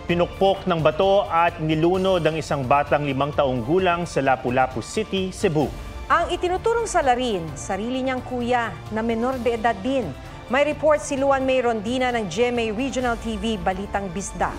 Pinukpok ng bato at nilunod ang isang batang 5 taong gulang sa Lapu-Lapu City, Cebu. Ang itinuturong salarin, sarili niyang kuya na menor de edad din. May report si Luan May Rondina ng GMA Regional TV Balitang Bisdak.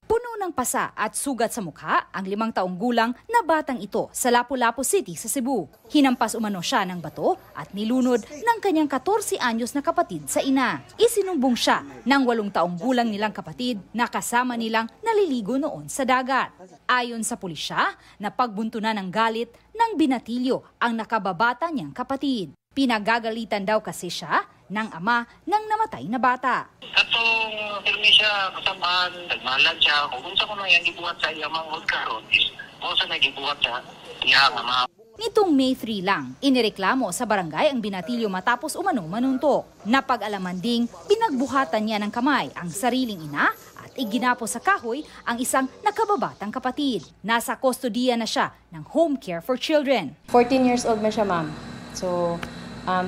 Puno ng pasa at sugat sa mukha ang 5 taong gulang na batang ito sa Lapu-Lapu City sa Cebu. Hinampas umano siya ng bato at nilunod ng kanyang 14 anyos na kapatid sa ina. Isinumbong siya ng 8 taong gulang nilang kapatid na kasama nilang naliligo noon sa dagat. Ayon sa pulisya, napagbuntunan ng galit ng binatilyo ang nakababata niyang kapatid. Pinagagalitan daw kasi siya ng ama ng namatay na bata. Katong pirmi siya kasamaan, nagmahalan siya. Kung unsa ko nang gibuhat sa iya manghod karon is mo sa nagibuhat sa iya nga ama. Nitong May 3 lang, inireklamo sa barangay ang binatilyo matapos umanong manuntok. Napag-alaman ding binagbuhatan niya ng kamay ang sariling ina at iginapo sa kahoy ang isang nakababatang kapatid. Nasa kustodiya na siya ng Home Care for Children. 14 years old man siya, ma'am. So,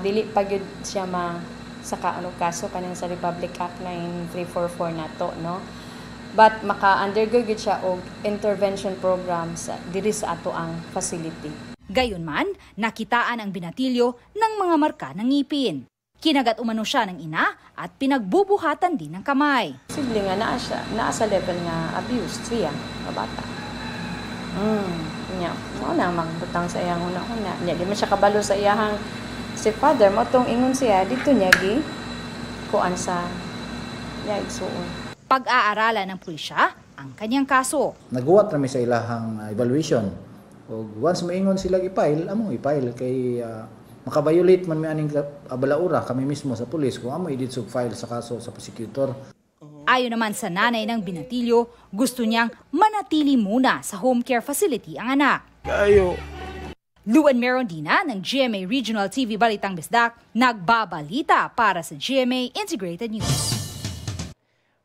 dili pa gyud siya sa kaso kanang sa Republic Act 9344 nato, no? But maka-undergo gyud siya og intervention program sa diri sa ato ang facility. Gayunman, nakitaan ang binatilyo ng mga marka ng ngipin. Kinagat umano siya ng ina at pinagbubuhatan din ng kamay. Posible nga naa sa level nga abuse siya, kabata. Nya, mo na magbutang sa iyang una-una. Nya, di man siya kabalo sa iyang si father mo tong ingon siya dito niya gi kuan sa niya igsuon. Pag-aaralan ng pulisya ang kanyang kaso. Naghuwat rami sa ilahang evaluation. O once maingon sila i-file, among i-file kay makabiolate man may aning abalaura kami mismo sa pulis kung amo i-did file sa kaso sa prosecutor. Ayon naman sa nanay ng binatilyo, gusto niyang manatili muna sa home care facility ang anak. Luan May Rondina ng GMA Regional TV Balitang Bisdak, nagbabalita para sa GMA Integrated News.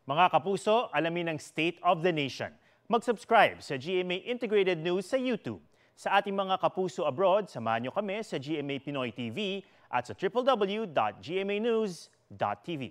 Mga kapuso, alamin ang State of the Nation. Mag-subscribe sa GMA Integrated News sa YouTube. Sa ating mga kapuso abroad, samahan niyo kami sa GMA Pinoy TV at sa www.gmanews.tv.